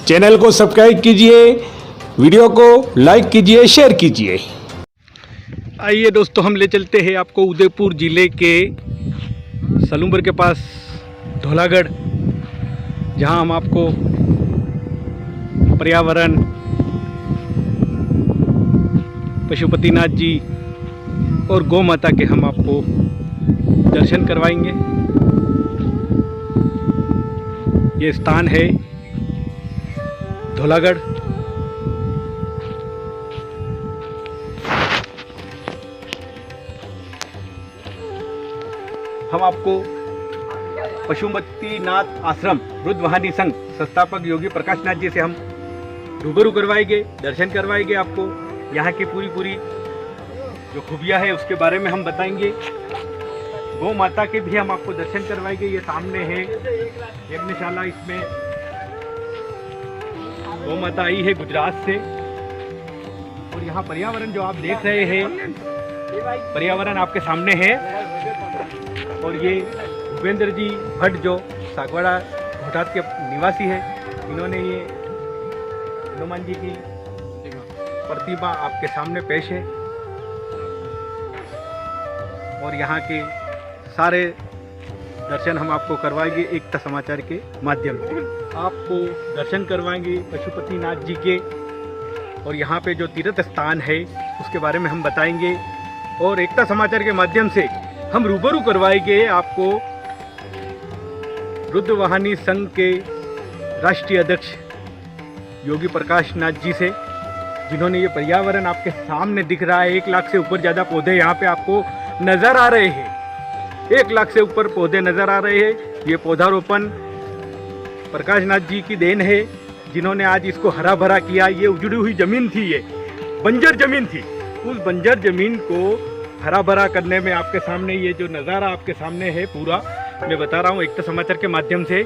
Channel को subscribe कीजिए, video को लाइक कीजिए, शेयर कीजिए। आइए दोस्तों, हम ले चलते हैं आपको उदयपुर ज़िले के सलूमबर के पास धौलागढ़, जहां हम आपको पर्यावरण, पशुपतिनाथ जी और गौ माता के हम आपको दर्शन करवाएंगे। ये स्थान है धौलागढ़। हम आपको पशुपतिनाथ आश्रम वृद्ध वाहनी संघ संस्थापक योगी प्रकाश नाथ जी से हम रूबरू करवाएंगे, दर्शन करवाएंगे। आपको यहाँ की पूरी जो खूबियाँ है उसके बारे में हम बताएंगे। गौ माता के भी हम आपको दर्शन करवाएंगे। ये सामने है यज्ञशाला, इसमें गौ माता आई है गुजरात से। और यहाँ पर्यावरण जो आप देख रहे हैं, पर्यावरण आपके सामने है। और ये भूपेंद्र जी भट्ट जो सागवाड़ा घोटात के निवासी है, इन्होंने ये हनुमान जी की प्रतिमा आपके सामने पेश है। और यहाँ के सारे दर्शन हम आपको करवाएंगे एकता समाचार के माध्यम से। आपको दर्शन करवाएंगे पशुपतिनाथ जी के, और यहाँ पे जो तीर्थ स्थान है उसके बारे में हम बताएंगे। और एकता समाचार के माध्यम से हम रूबरू करवाएंगे आपको वृद्ध वाहनी संघ के राष्ट्रीय अध्यक्ष योगी प्रकाश नाथ जी से, जिन्होंने ये पर्यावरण आपके सामने दिख रहा है। 1 लाख से ऊपर ज़्यादा पौधे यहाँ पे आपको नज़र आ रहे हैं। 1 लाख से ऊपर पौधे नज़र आ रहे हैं। ये पौधारोपण प्रकाश नाथ जी की देन है, जिन्होंने आज इसको हरा भरा किया। ये उजड़ी हुई ज़मीन थी, ये बंजर ज़मीन थी। उस बंजर ज़मीन को हरा भरा करने में आपके सामने ये जो नज़ारा आपके सामने है, पूरा मैं बता रहा हूँ एकता समाचार के माध्यम से।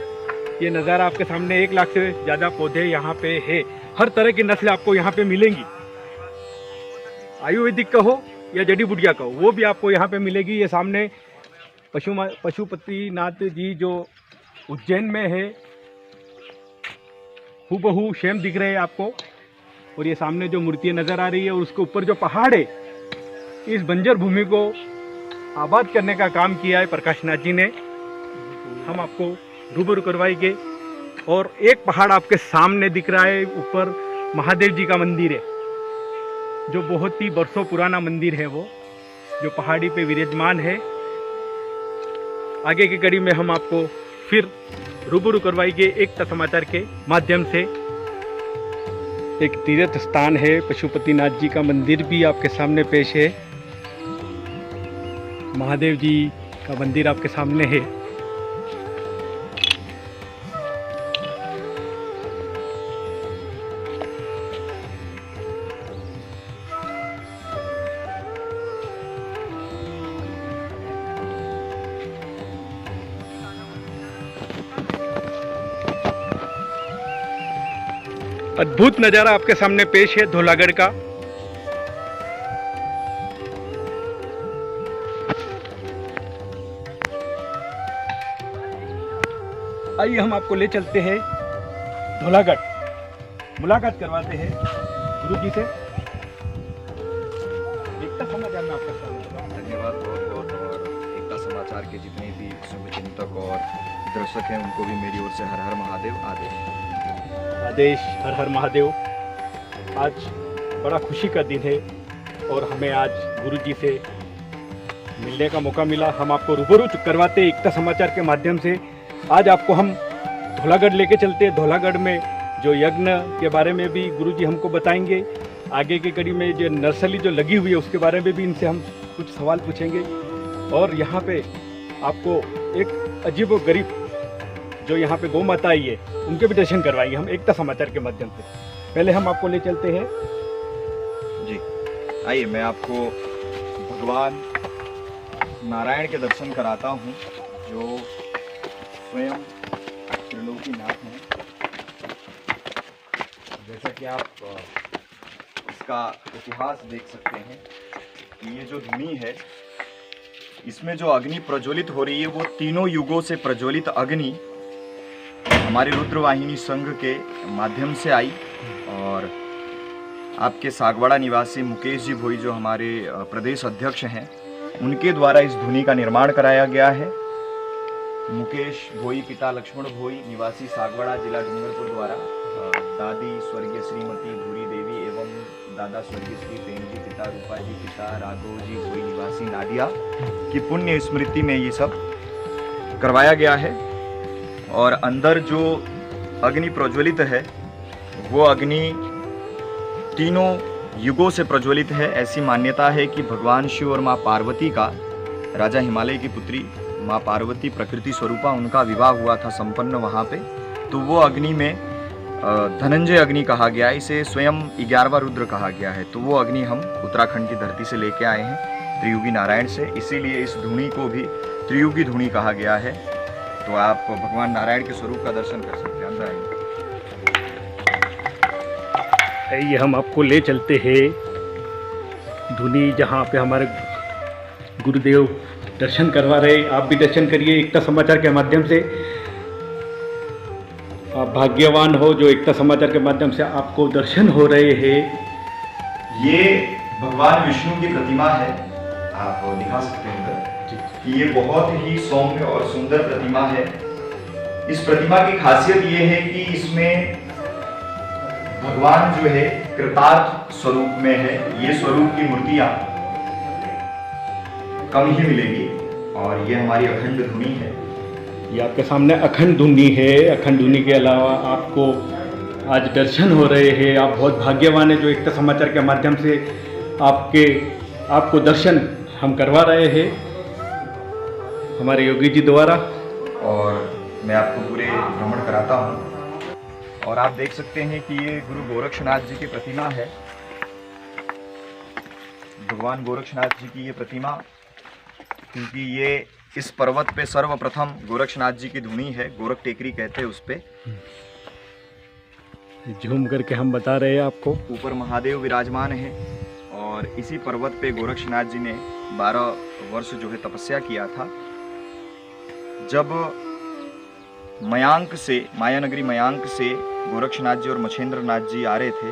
ये नज़ारा आपके सामने 1 लाख से ज़्यादा पौधे यहाँ पे है। हर तरह की नस्ल आपको यहाँ पे मिलेंगी। आयुर्वेदिक का हो या जड़ी बूटियाँ का हो, वो भी आपको यहाँ पे मिलेगी। ये सामने पशुपतिनाथ जी जो उज्जैन में है, हूबहू सेम दिख रहे हैं आपको। और ये सामने जो मूर्तियाँ नज़र आ रही है, और उसके ऊपर जो पहाड़ है, इस बंजर भूमि को आबाद करने का काम किया है प्रकाश नाथ जी ने। हम आपको रूबरू करवाएंगे। और एक पहाड़ आपके सामने दिख रहा है, ऊपर महादेव जी का मंदिर है, जो बहुत ही बरसों पुराना मंदिर है, वो जो पहाड़ी पे विराजमान है। आगे की कड़ी में हम आपको फिर रूबरू करवाएंगे एकता समाचार के माध्यम से। एक तीर्थ स्थान है, पशुपतिनाथ जी का मंदिर भी आपके सामने पेश है। महादेव जी का मंदिर आपके सामने है। अद्भुत नज़ारा आपके सामने पेश है धौलागढ़ का। आइए हम आपको ले चलते हैं धौलागढ़, मुलाकात करवाते हैं गुरु जी से। एकता समाचार में आपका स्वागत है। धन्यवाद बहुत बहुत। और एकता समाचार के जितने भी शुभचिंतक और दर्शक हैं, उनको भी मेरी ओर से हर हर महादेव आदेश। हर हर महादेव। आज बड़ा खुशी का दिन है, और हमें आज गुरु जी से मिलने का मौका मिला। हम आपको रूबरू करवाते हैं एकता समाचार के माध्यम से। आज आपको हम धौलागढ़ लेके चलते हैं। धौलागढ़ में जो यज्ञ के बारे में भी गुरु जी हमको बताएंगे। आगे की कड़ी में जो नर्सरी जो लगी हुई है, उसके बारे में भी इनसे हम कुछ सवाल पूछेंगे। और यहाँ पे आपको एक अजीब व गरीब जो यहाँ पे गौ माता आई है, उनके भी दर्शन करवाएंगे हम एकता समाचार के माध्यम से। पहले हम आपको ले चलते हैं जी। आइए, मैं आपको भगवान नारायण के दर्शन कराता हूँ, जो स्वयं त्रिलोकीनाथ हैं। जैसा कि आप इसका इतिहास देख सकते हैं, ये जो धुनी है, इसमें जो अग्नि प्रज्वलित हो रही है, वो तीनों युगों से प्रज्वलित अग्नि हमारे रुद्रवाहिनी संघ के माध्यम से आई और आपके सागवाड़ा निवासी मुकेश जी भोई जो हमारे प्रदेश अध्यक्ष हैं उनके द्वारा इस धुनी का निर्माण कराया गया है। मुकेश भोई पिता लक्ष्मण भोई निवासी सागवाड़ा जिला डूंगरपुर द्वारा दादी स्वर्गीय श्रीमती भूरी देवी एवं दादा स्वर्गीय श्री प्रेमजी पिता रूपाजी पिता राघव जी भोई निवासी नादिया की पुण्य स्मृति में ये सब करवाया गया है। और अंदर जो अग्नि प्रज्वलित है वो अग्नि तीनों युगों से प्रज्वलित है। ऐसी मान्यता है कि भगवान शिव और माँ पार्वती का राजा हिमालय की पुत्री माँ पार्वती प्रकृति स्वरूपा उनका विवाह हुआ था संपन्न वहाँ पे। तो वो अग्नि में धनंजय अग्नि कहा गया है, इसे स्वयं 11वां रुद्र कहा गया है। तो वो अग्नि हम उत्तराखंड की धरती से लेके आए हैं त्रियुगी नारायण से, इसीलिए इस धुनी को भी त्रियुगी धुनी कहा गया है। तो आप भगवान नारायण के स्वरूप का दर्शन कर सकते हैं। अंदर आइए। ये हम आपको ले चलते हैं धुनी जहाँ पे हमारे गुरुदेव दर्शन करवा रहे। आप भी दर्शन करिए एकता समाचार के माध्यम से। आप भाग्यवान हो जो एकता समाचार के माध्यम से आपको दर्शन हो रहे हैं। ये भगवान विष्णु की प्रतिमा है, आप दिखा सकते हैं अंदर कि ये बहुत ही सौम्य और सुंदर प्रतिमा है। इस प्रतिमा की खासियत ये है कि इसमें भगवान जो है कृतार्थ स्वरूप में है। ये स्वरूप की मूर्तियां कम ही मिलेगी और ये हमारी अखंड धुनी है। ये आपके सामने अखंड धुनी है। अखंड धुनी के अलावा आपको आज दर्शन हो रहे हैं। आप बहुत भाग्यवान हैं जो एकता समाचार के माध्यम से आपको दर्शन हम करवा रहे हैं हमारे योगी जी द्वारा। और मैं आपको पूरे भ्रमण कराता हूँ। और आप देख सकते हैं कि ये गुरु गोरक्षनाथ जी की प्रतिमा है। भगवान गोरक्षनाथ जी की ये प्रतिमा, क्योंकि ये इस पर्वत पे सर्वप्रथम गोरक्षनाथ जी की धुनी है, गोरख टेकरी कहते हैं उस पे। झूम करके हम बता रहे हैं आपको। ऊपर महादेव विराजमान है और इसी पर्वत पे गोरक्षनाथ जी ने 12 वर्ष जो है तपस्या किया था। जब मयांक से, मायानगरी मयांक से गोरक्षनाथ जी और मछेंद्र नाथ जी आ रहे थे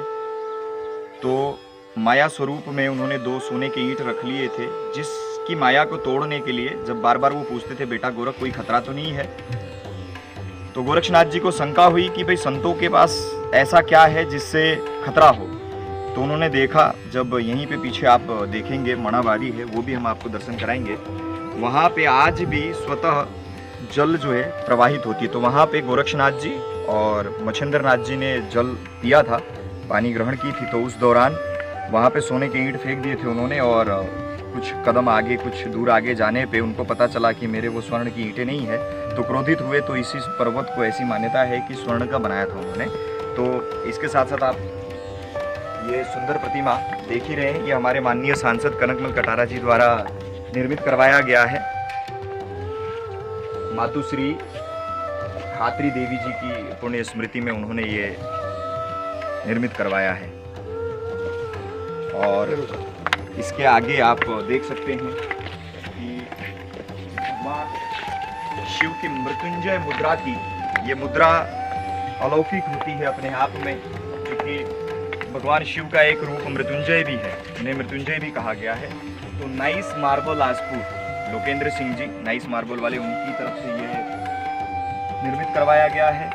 तो माया स्वरूप में उन्होंने 2 सोने के ईंट रख लिए थे, जिसकी माया को तोड़ने के लिए जब बार बार वो पूछते थे बेटा गोरख कोई खतरा तो नहीं है, तो गोरक्षनाथ जी को शंका हुई कि भाई संतों के पास ऐसा क्या है जिससे खतरा हो। तो उन्होंने देखा, जब यहीं पे पीछे आप देखेंगे मणावारी है, वो भी हम आपको दर्शन कराएंगे। वहाँ पे आज भी स्वतः जल जो है प्रवाहित होती है। तो वहाँ पे गोरक्षनाथ जी और मछेंद्र नाथ जी ने जल पिया था, पानी ग्रहण की थी। तो उस दौरान वहाँ पे सोने के ईंट फेंक दिए थे उन्होंने और कुछ कदम आगे, कुछ दूर आगे जाने पे उनको पता चला कि मेरे वो स्वर्ण की ईंटें नहीं है। तो क्रोधित हुए। तो इसी पर्वत को ऐसी मान्यता है कि स्वर्ण का बनाया था उन्होंने। तो इसके साथ साथ आप ये सुंदर प्रतिमा देख ही रहे हैं। ये हमारे माननीय सांसद कनकमल कटारा जी द्वारा निर्मित करवाया गया है। मातुश्री खात्री देवी जी की पुण्य स्मृति में उन्होंने ये निर्मित करवाया है। और इसके आगे आप देख सकते हैं कि भगवान शिव की मृत्युंजय मुद्रा की ये मुद्रा अलौकिक होती है अपने आप में, क्योंकि भगवान शिव का एक रूप मृत्युंजय भी है, इन्हें मृत्युंजय भी कहा गया है। तो nice marble Ajpur Lokendra Singh ji, nice marble वाले, उनकी तरफ से ये निर्मित करवाया गया है।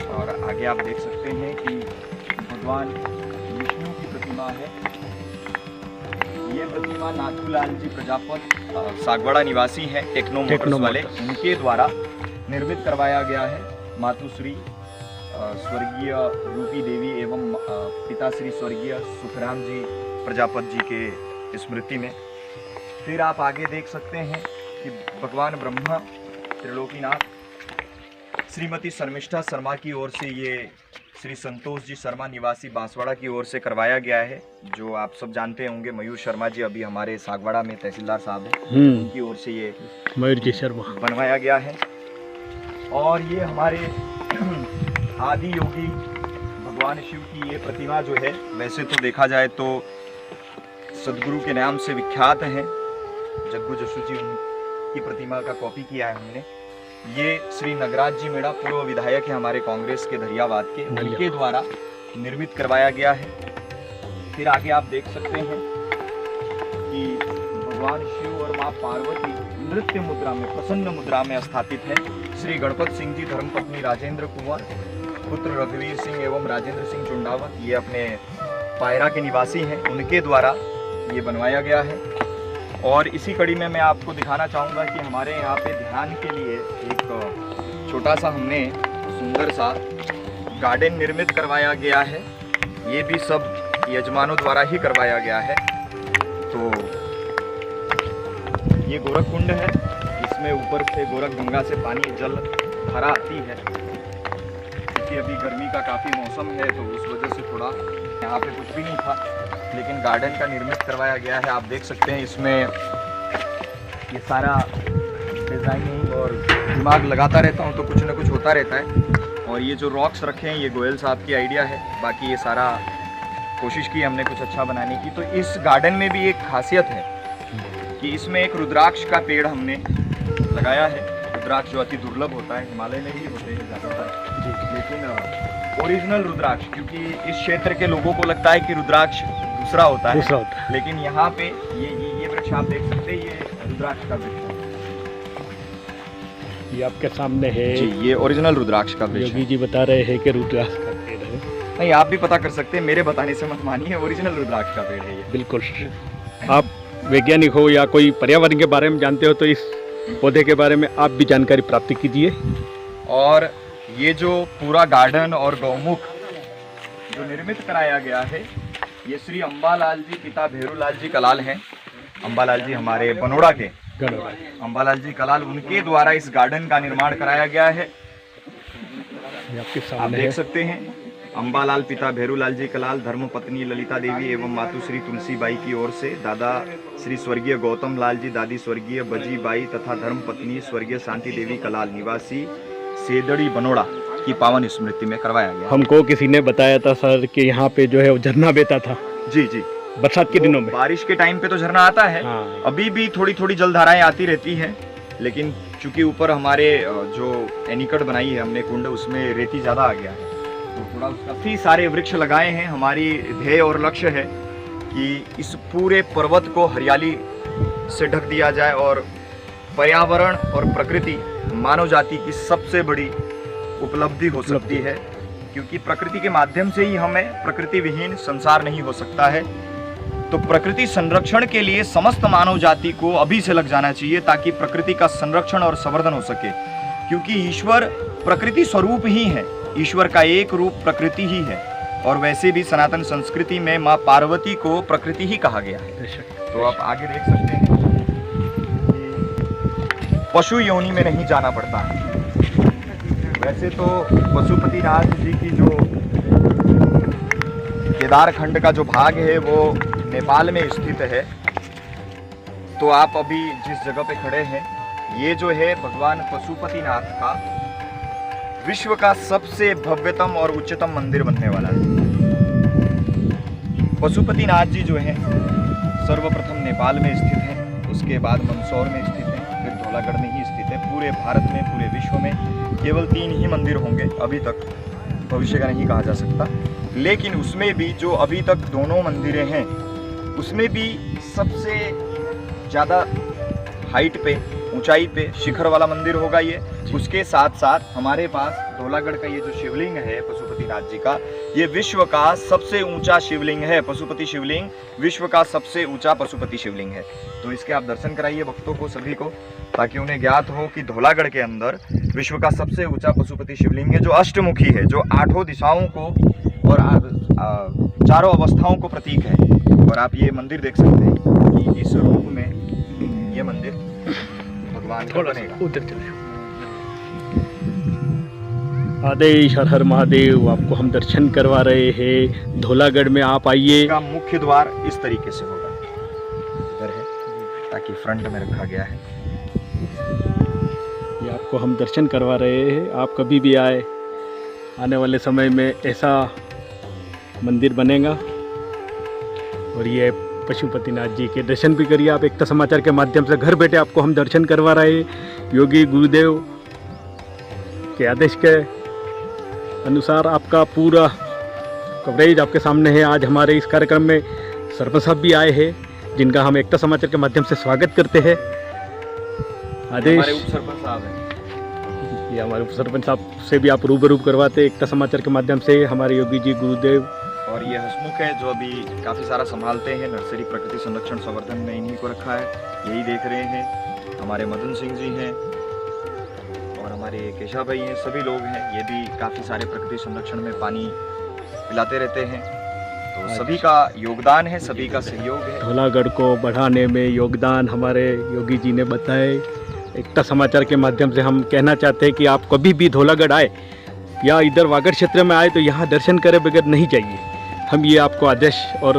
और आगे आप देख सकते हैं कि भगवान विष्णु की प्रतिमा है। ये प्रतिमा नाथूलाल जी प्रजापत सागवाड़ा निवासी हैं, टेक्नो मोटर्स वाले, उनके द्वारा निर्मित करवाया गया है। मातुश्री स्वर्गीय रूपी देवी एवं पिताश्री स्वर्गीय सुखराम जी प्रजापत जी के स्मृति में। फिर आप आगे देख सकते हैं कि भगवान ब्रह्मा त्रिलोकीनाथ श्रीमती शर्मिष्ठा शर्मा की ओर से ये श्री संतोष जी शर्मा निवासी बांसवाड़ा की ओर से करवाया गया है। जो आप सब जानते होंगे मयूर शर्मा जी अभी हमारे सागवाड़ा में तहसीलदार साहब हैं, उनकी ओर से ये मयूर जी शर्मा बनवाया गया है। और ये हमारे आदि योगी भगवान शिव की ये प्रतिमा जो है, वैसे तो देखा जाए तो सदगुरु के नाम से विख्यात हैं। जग्गू जस्सू जी उनकी प्रतिमा का कॉपी किया है हमने। ये श्री नगराज जी मेड़ा पूर्व विधायक है हमारे कांग्रेस के धरियावाद के, उनके द्वारा निर्मित करवाया गया है। फिर आगे आप देख सकते हैं कि भगवान शिव और माँ पार्वती नृत्य मुद्रा में, प्रसन्न मुद्रा में स्थापित है। श्री गणपत सिंह जी धर्मपत्नी राजेंद्र कुंवर, पुत्र रघुवीर सिंह एवं राजेंद्र सिंह चुंडावत, ये अपने पायरा के निवासी हैं, उनके द्वारा ये बनवाया गया है। और इसी कड़ी में मैं आपको दिखाना चाहूँगा कि हमारे यहाँ पे ध्यान के लिए एक छोटा सा हमने सुंदर सा गार्डन निर्मित करवाया गया है। ये भी सब यजमानों द्वारा ही करवाया गया है। तो ये गोरख कुंड है, इसमें ऊपर से गोरख गंगा से पानी जल धारा आती है। क्योंकि अभी गर्मी का काफ़ी मौसम है तो उस वजह से थोड़ा यहाँ पे कुछ भी नहीं था, लेकिन गार्डन का निर्मित करवाया गया है। आप देख सकते हैं इसमें ये सारा डिज़ाइनिंग, और दिमाग लगाता रहता हूँ तो कुछ ना कुछ होता रहता है। और ये जो रॉक्स रखे हैं ये गोयल साहब की आइडिया है, बाकी ये सारा कोशिश की हमने कुछ अच्छा बनाने की। तो इस गार्डन में भी एक खासियत है कि इसमें एक रुद्राक्ष का पेड़ हमने लगाया है। रुद्राक्ष जो अति दुर्लभ होता है, हिमालय में ही होते हैं ज़्यादातर, लेकिन ओरिजिनल रुद्राक्ष, क्योंकि इस क्षेत्र के लोगों को लगता है कि रुद्राक्ष दूसरा होता है, लेकिन यहाँ पे ये वृक्ष आप देख सकते हैं, ये रुद्राक्ष का वृक्ष है। ये आपके सामने है जी, ये ओरिजिनल रुद्राक्ष का वृक्ष योगी जी बता रहे हैं कि रुद्राक्ष का पेड़ है। नहीं, आप भी पता कर सकते हैं, मेरे बताने से मत मानिए, ओरिजिनल रुद्राक्ष का पेड़ है ये। बिल्कुल। आप वैज्ञानिक हो या कोई पर्यावरण के बारे में जानते हो तो इस पौधे के बारे में आप भी जानकारी प्राप्त कीजिए। और ये जो पूरा गार्डन और गौमुख जो निर्मित कराया गया है, ये श्री अंबालाल जी पिता भैरूलाल जी कलाल हैं। अंबालाल जी हमारे बनोड़ा के, अंबालाल जी कलाल, उनके द्वारा इस गार्डन का निर्माण कराया गया है। आप देख सकते हैं, अंबालाल पिता भैरूलाल जी कलाल, धर्मपत्नी ललिता देवी एवं मातु श्री तुलसी बाई की ओर से दादा श्री स्वर्गीय गौतम लाल जी, दादी स्वर्गीय बजी बाई तथा धर्मपत्नी स्वर्गीय शांति देवी कलाल, निवासी सेदड़ी बनोड़ा की पावन स्मृति में करवाया गया। हमको किसी ने बताया था सर कि यहाँ पे जो है वो झरना बहता था। जी जी, बरसात के दिनों में, बारिश के टाइम पे तो झरना आता है। हाँ। अभी भी थोड़ी थोड़ी जलधाराएं आती रहती हैं, लेकिन चूंकि ऊपर हमारे जो एनीकट बनाई है हमने कुंड, उसमें रेती ज्यादा आ गया है, तो थोड़ा काफी सारे वृक्ष लगाए हैं। हमारी ध्येय और लक्ष्य है कि इस पूरे पर्वत को हरियाली से ढक दिया जाए, और पर्यावरण और प्रकृति मानव जाति की सबसे बड़ी उपलब्धि हो सकती है, क्योंकि प्रकृति के माध्यम से ही हमें प्रकृति विहीन संसार नहीं हो सकता है। तो प्रकृति संरक्षण के लिए समस्त मानव जाति को अभी से लग जाना चाहिए, ताकि प्रकृति का संरक्षण और संवर्धन हो सके, क्योंकि ईश्वर प्रकृति स्वरूप ही है, ईश्वर का एक रूप प्रकृति ही है। और वैसे भी सनातन संस्कृति में माँ पार्वती को प्रकृति ही कहा गया है। तो आप आगे देख सकते हैं, पशु योनि में नहीं जाना पड़ता है। वैसे तो पशुपतिनाथ जी की जो केदार खंड का जो भाग है वो नेपाल में स्थित है। तो आप अभी जिस जगह पे खड़े हैं, ये जो है भगवान पशुपतिनाथ का विश्व का सबसे भव्यतम और उच्चतम मंदिर बनने वाला है। पशुपतिनाथ जी जो है सर्वप्रथम नेपाल में स्थित है, उसके बाद मंदसौर में स्थित है, फिर धौलागढ़ में ही स्थित है। पूरे भारत में, पूरे विश्व में केवल 3 ही मंदिर होंगे अभी तक, भविष्य का नहीं कहा जा सकता। लेकिन उसमें भी जो अभी तक दोनों मंदिरें हैं, उसमें भी सबसे ज़्यादा हाइट पे, ऊंचाई पे, शिखर वाला मंदिर होगा ये। उसके साथ साथ हमारे पास धौलागढ़ का ये जो शिवलिंग है पशुपतिनाथ जी का, ये विश्व का सबसे ऊंचा शिवलिंग है। पशुपति शिवलिंग विश्व का सबसे ऊंचा पशुपति शिवलिंग है। तो इसके आप दर्शन कराइए भक्तों को, सभी को, ताकि उन्हें ज्ञात हो कि धौलागढ़ के अंदर विश्व का सबसे ऊंचा पशुपति शिवलिंग है, जो अष्टमुखी है, जो 8 दिशाओं को और 4 अवस्थाओं को प्रतीक है। और आप ये मंदिर देख सकते हैं कि इस रूप में ये मंदिर भगवान का बनेगा। आदेश हर हर महादेव, आपको हम दर्शन करवा रहे हैं। धौलागढ़ में आप आइए। का मुख्य द्वार इस तरीके से होगा, इधर है, ताकि फ्रंट में रखा गया है। ये आपको हम दर्शन करवा रहे हैं। आप कभी भी आए, आने वाले समय में ऐसा मंदिर बनेगा। और ये पशुपतिनाथ जी के दर्शन भी करिए आप। एकता समाचार के माध्यम से घर बैठे आपको हम दर्शन करवा रहे हैं। योगी गुरुदेव के आदेश के अनुसार आपका पूरा कवरेज आपके सामने है। आज हमारे इस कार्यक्रम में सरपंच साहब भी आए हैं, जिनका हम एकता समाचार के माध्यम से स्वागत करते हैं। आदेश हमारे उप सरपंच साहब हैं। ये हमारे उप सरपंच साहब से भी आप रूबरू करवाते एकता समाचार के माध्यम से, हमारे योगी जी गुरुदेव। और ये हसमुख है जो अभी काफ़ी सारा संभालते हैं, नर्सरी प्रकृति संरक्षण संवर्धन में इन्हीं को रखा है, यही देख रहे हैं। हमारे मदन सिंह जी हैं और हमारे केशव भाई हैं, सभी लोग हैं, ये भी काफ़ी सारे प्रकृति संरक्षण में पानी पिलाते रहते हैं। तो सभी का योगदान है, सभी का सहयोग है। धौलागढ़ को बढ़ाने में योगदान हमारे योगी जी ने बताए। एकता समाचार के माध्यम से हम कहना चाहते हैं कि आप कभी भी धौलागढ़ आए या इधर वागड़ क्षेत्र में आए तो यहाँ दर्शन करे बगैर नहीं जाइए। हम ये आपको आदेश और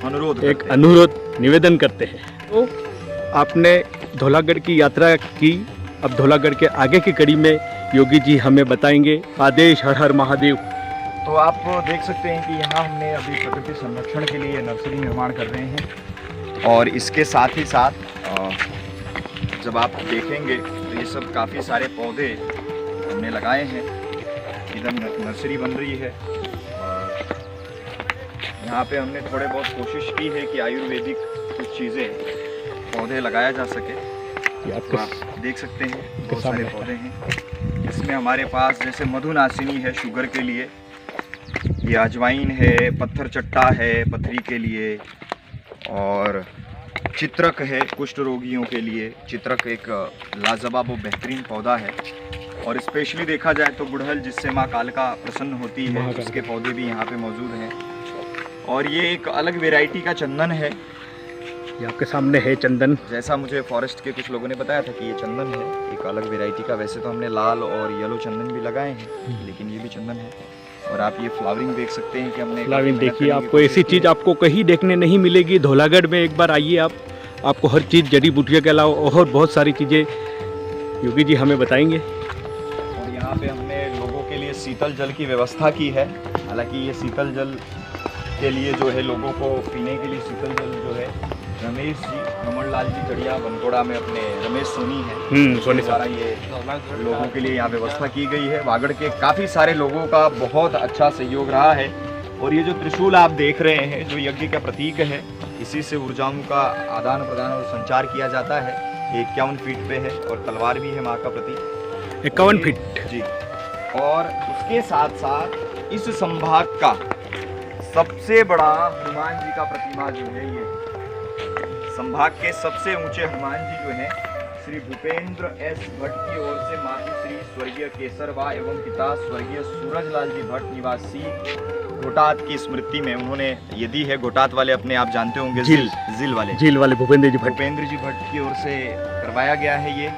अनुरोध निवेदन करते हैं। तो आपने धौलागढ़ की यात्रा की, अब धौलागढ़ के आगे की कड़ी में योगी जी हमें बताएंगे। आदेश। हर हर महादेव। तो आप देख सकते हैं कि यहाँ हमने अभी प्रकृति संरक्षण के लिए नर्सरी निर्माण कर रहे हैं, और इसके साथ ही साथ जब आप देखेंगे तो ये सब काफ़ी सारे पौधे हमने लगाए हैं। इधर नर्सरी बन रही है और यहाँ पे हमने थोड़े बहुत कोशिश की है कि आयुर्वेदिक कुछ चीज़ें पौधे लगाया जा सके। तो आप देख सकते हैं बहुत सारे पौधे हैं। इसमें हमारे पास जैसे मधुनाशिनी है शुगर के लिए, ये अजवाइन है, पत्थर चट्टा है पथरी के लिए, और चित्रक है कुष्ठ रोगियों के लिए। चित्रक एक लाजवाब और बेहतरीन पौधा है। और स्पेशली देखा जाए तो गुड़हल, जिससे माँ कालिका प्रसन्न होती है, उसके पौधे भी यहाँ पे मौजूद हैं। और ये एक अलग वैरायटी का चंदन है, ये आपके सामने है चंदन। जैसा मुझे फॉरेस्ट के कुछ लोगों ने बताया था कि ये चंदन है एक अलग वैरायटी का। वैसे तो हमने लाल और येलो चंदन भी लगाए हैं, लेकिन ये भी चंदन है। और आप ये फ्लावरिंग देख सकते हैं कि हमने फ्लावरिंग देखिए, आपको ऐसी चीज़ आपको कहीं देखने नहीं मिलेगी। धौलागढ़ में एक बार आइए आप, आपको हर चीज़ जड़ी बूटियों के अलावा और बहुत सारी चीज़ें योगी जी हमें बताएंगे। और यहाँ पे हमने लोगों के लिए शीतल जल की व्यवस्था की है। हालांकि ये शीतल जल के लिए जो है लोगों को पीने के लिए शीतल जल जो है रमेश जी, रमन लाल जी चढ़िया बनकोड़ा में अपने रमेश सोनी है, सोनी द्वारा ये लोगों के लिए यहाँ व्यवस्था की गई है। वागड़ के काफ़ी सारे लोगों का बहुत अच्छा सहयोग रहा है। और ये जो त्रिशूल आप देख रहे हैं जो यज्ञ का प्रतीक है, इसी से ऊर्जाओं का आदान प्रदान और संचार किया जाता है। ये 51 फीट पे है और तलवार भी है माँ का प्रतीक, 51 फीट जी। और उसके साथ साथ इस संभाग का सबसे बड़ा हनुमान जी का प्रतिमा जो है, ये संभाग के सबसे ऊंचे हनुमान जी जो है श्री भूपेंद्र एस भट्ट की ओर से मातृश्री स्वर्गीय केसरबा एवं पिता स्वर्गीय सूरजलाल जी भट्ट निवासी घोटात की स्मृति में उन्होंने ये दी है। घोटात वाले अपने आप जानते होंगे, झील वाले भूपेंद्र जी भट्ट की ओर से करवाया गया है ये।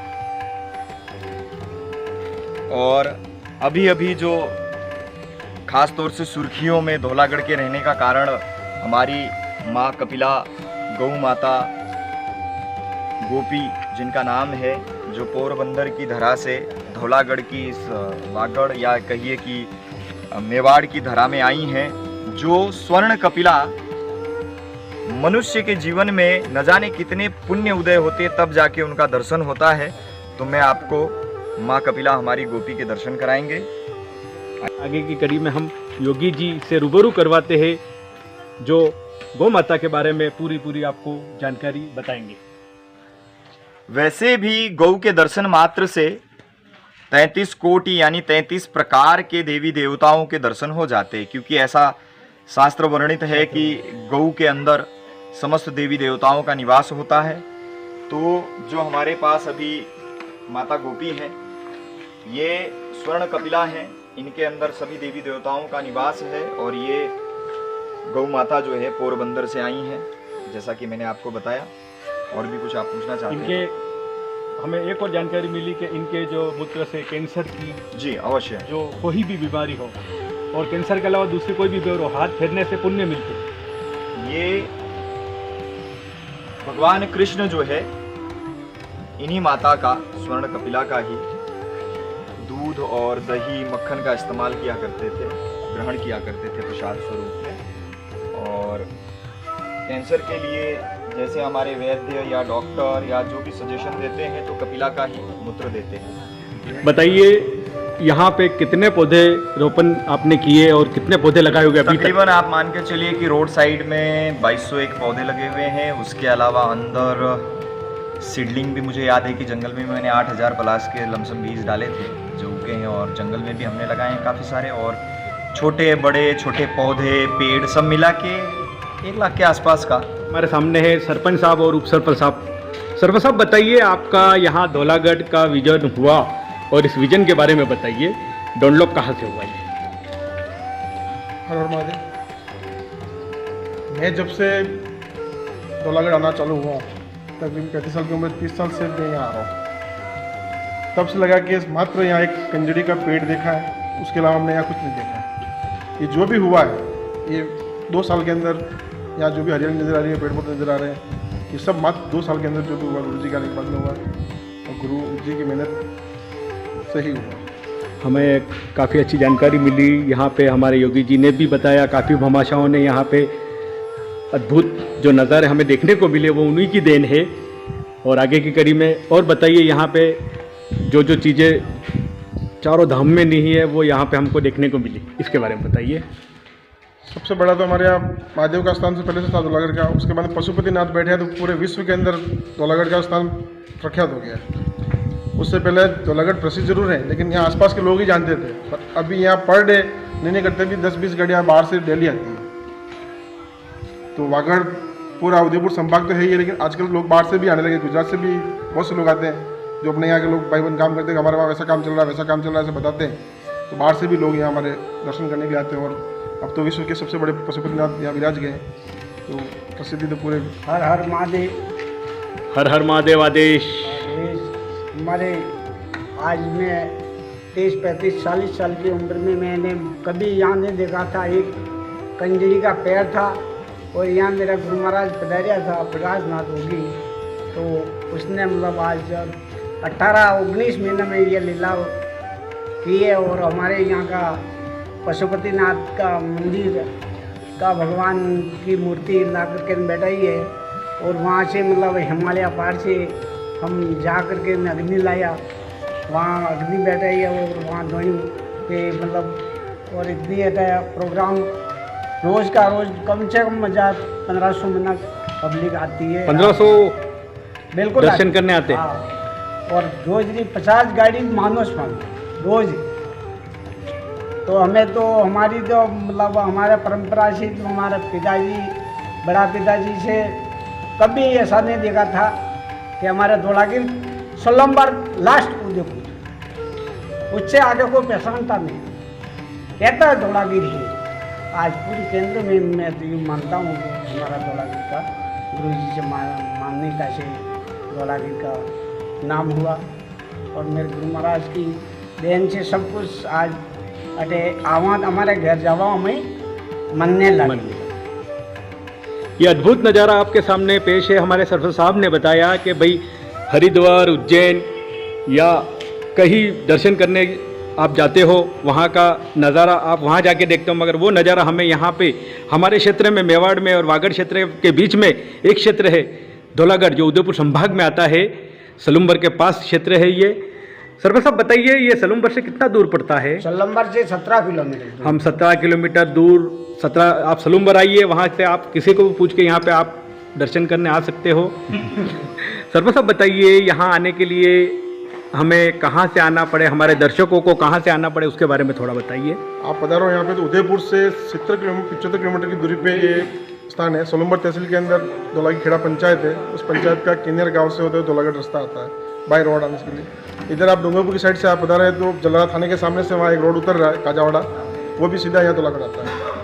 और अभी अभी जो खास तौर से सुर्खियों में धौलागढ़ के रहने का कारण हमारी माँ कपिला गौ माता गोपी, जिनका नाम है, जो पोरबंदर की धरा से धौलागढ़ की इस वागड़ या कहिए कि मेवाड़ की धरा में आई हैं, जो स्वर्ण कपिला मनुष्य के जीवन में न जाने कितने पुण्य उदय होते तब जाके उनका दर्शन होता है। तो मैं आपको माँ कपिला हमारी गोपी के दर्शन कराएंगे। आगे की कड़ी में हम योगी जी से रूबरू करवाते हैं, जो गौ माता के बारे में पूरी आपको जानकारी बताएंगे। वैसे भी गौ के दर्शन मात्र से 33 कोटि यानी 33 प्रकार के देवी देवताओं के दर्शन हो जाते हैं, क्योंकि ऐसा शास्त्र वर्णित है कि गौ के अंदर समस्त देवी देवताओं का निवास होता है। तो जो हमारे पास अभी माता गोपी है, ये स्वर्ण कपिला हैं, इनके अंदर सभी देवी देवताओं का निवास है। और ये गौ माता जो है पोरबंदर से आई हैं, जैसा कि मैंने आपको बताया। और भी कुछ आप पूछना चाहते हैं? हमें एक और जानकारी मिली कि इनके जो मूत्र से कैंसर की, जी अवश्य, जो कोई भी बीमारी हो और कैंसर के अलावा दूसरी कोई भी बीमारी हो, हाथ फेरने से पुण्य मिलते। ये भगवान कृष्ण जो है इन्हीं माता का, स्वर्ण कपिला का ही दूध और दही मक्खन का इस्तेमाल किया करते थे, ग्रहण किया करते थे प्रसाद स्वरूप में। और कैंसर के लिए जैसे हमारे वैद्य या डॉक्टर या जो भी सजेशन देते हैं तो कपिला का ही मूत्र देते हैं। बनती है। बताइए यहाँ पे कितने पौधे रोपण आपने किए और कितने पौधे लगाए हुए अभी तक? तकरीबन आप मान के चलिए कि रोड साइड में 2201 पौधे लगे हुए हैं। उसके अलावा अंदर सीडलिंग भी मुझे याद है कि जंगल में मैंने 8000 पलाश के लमसम बीज डाले थे जो उगे हैं, और जंगल में भी हमने लगाए हैं काफ़ी सारे, और छोटे बड़े छोटे पौधे पेड़ सब मिला के 1 लाख के आसपास का। हमारे सामने है सरपंच साहब और उप सरपंच साहब। सरपंच साहब बताइए, आपका यहाँ धौलागढ़ का विजन हुआ और इस विजन के बारे में बताइए। डोनलॉक कहाँ से हुआ ये? हर हर महादेव। मैं जब से धौलागढ़ आना चालू हुआ तकरीबन 35 साल की उम्र, 30 साल से मैं यहाँ आ रहा हूँ। तब से लगा कि मात्र यहाँ एक कंजड़ी का पेड़ देखा है, उसके अलावा हमने यहाँ कुछ नहीं देखा है। ये जो भी हुआ है ये 2 साल के अंदर, यहाँ जो भी हरियाली नज़र आ रही है, पेड़ पौधे नज़र आ रहे हैं, ये सब मात्र 2 साल के अंदर जो भी हुआ गुरु जी के आने के बाद में हुआ है और गुरु जी की मेहनत से ही हुआ। हमें काफ़ी अच्छी जानकारी मिली। यहाँ पे हमारे योगी जी ने भी बताया, काफ़ी भामाशाहों ने यहाँ पे अद्भुत जो नज़ारे हमें देखने को मिले वो उन्हीं की देन है। और आगे की कड़ी में और बताइए, यहाँ पे जो जो चीज़ें चारों धाम में नहीं है वो यहाँ पे हमको देखने को मिली, इसके बारे में बताइए। सबसे बड़ा तो हमारे यहाँ महादेव का स्थान से पहले से था धौलागढ़ का, उसके बाद पशुपतिनाथ बैठे हैं तो पूरे विश्व के अंदर धौलागढ़ का स्थान प्रख्यात हो गया है। उससे पहले धौलागढ़ प्रसिद्ध जरूर है लेकिन यहाँ आसपास के लोग ही जानते थे, पर अभी यहाँ पर डे नहीं करते भी 10-20 गाड़ियाँ बाहर से डेली आती हैं। तो वागड़ पूरा उदयपुर संभाग तो है ही है, लेकिन आजकल लोग बाहर से भी आने लगे। गुजरात से भी बहुत से लोग आते हैं जो अपने यहाँ के लोग भाई बहन काम करते हैं, हमारे वहाँ वैसा काम चल रहा है वैसा काम चल रहा है ऐसे बताते हैं। तो बाहर से भी लोग यहाँ हमारे दर्शन करने भी आते हैं। और अब तो विश्व के सबसे बड़े पशुपतिनाथ यहाँ विराज गए, तो प्रसिद्धि तो पूरे। हर हर महादेव। हर हर महादेव आदेश। हमारे आज मैं 30, 35, 40 साल की उम्र में मैंने कभी यहाँ नहीं देखा था। एक कंजरी का पेड़ था और यहाँ मेरा गुरु महाराज पधारिया था प्रकाश नाथ होगी, तो उसने मतलब आज 18-19 महीने में ये लीला की है। और हमारे यहाँ का पशुपतिनाथ का मंदिर का भगवान की मूर्ति ला करके बैठाई है, और वहाँ से मतलब हिमालय पहाड़ से हम जा करके अग्नि लाया, वहाँ अग्नि बैठाई है और वहाँ धोनी पे मतलब। और इतनी है प्रोग्राम रोज़ का रोज़ कम से कम 1500 मिनट पब्लिक आती है। 1500 बिल्कुल दर्शन करने आते हैं। हाँ, और रोज की 50 गाड़ी मानो रोज। तो हमें तो हमारी तो मतलब हमारे परंपरा से तो हमारे पिताजी बड़ा पिताजी से कभी ऐसा नहीं देखा था कि हमारे धौलागिर 16 नंबर लास्ट उदयपुर, उससे आगे कोई पहचानता नहीं, कहता है धौलागिर ही। आज पूरी केंद्र में मैं तो यूँ मानता हूँ कि हमारा धौलागिर का गुरु जी से मान्यता से धौलागिर का नाम हुआ, और मेरे गुरु महाराज की देन से सब कुछ आज अटे आवाज हमारे घर जावा हमें मनने लगे। ये अद्भुत नज़ारा आपके सामने पेश है। हमारे सरपंच साहब ने बताया कि भाई हरिद्वार, उज्जैन या कहीं दर्शन करने आप जाते हो, वहाँ का नज़ारा आप वहाँ जाके देखते हो, मगर वो नज़ारा हमें यहाँ पे हमारे क्षेत्र में मेवाड़ में और वागड़ क्षेत्र के बीच में एक क्षेत्र है धौलागढ़ जो उदयपुर संभाग में आता है, सलुम्बर के पास क्षेत्र है ये। सरपंच साहब बताइए, ये सलुम्बर से कितना दूर पड़ता है? सलुम्बर से 17 किलोमीटर। हम 17 किलोमीटर दूर 17 आप सलुम्बर आइए, वहाँ से आप किसी को भी पूछ के यहाँ पे आप दर्शन करने आ सकते हो। सरपंच साहब बताइए, यहाँ आने के लिए हमें कहाँ से आना पड़े, हमारे दर्शकों को कहाँ से आना पड़े, उसके बारे में थोड़ा बताइए। आप पधारो यहाँ पे तो उदयपुर से 75 किलोमीटर की दूरी पे ये स्थान है। सलुम्बर तहसील के अंदर धौलागी खेड़ा पंचायत है, उस पंचायत का किन्नर गांव से होते हुए धौलागढ़ रास्ता आता है बाई रोड आने के लिए। इधर आप डूंगरपुर की साइड से आप पधारे तो जलारा थाने के सामने से वहाँ एक रोड उतर रहा है काजावाड़ा, वो भी सीधा यहाँ धौलागढ़ आता है।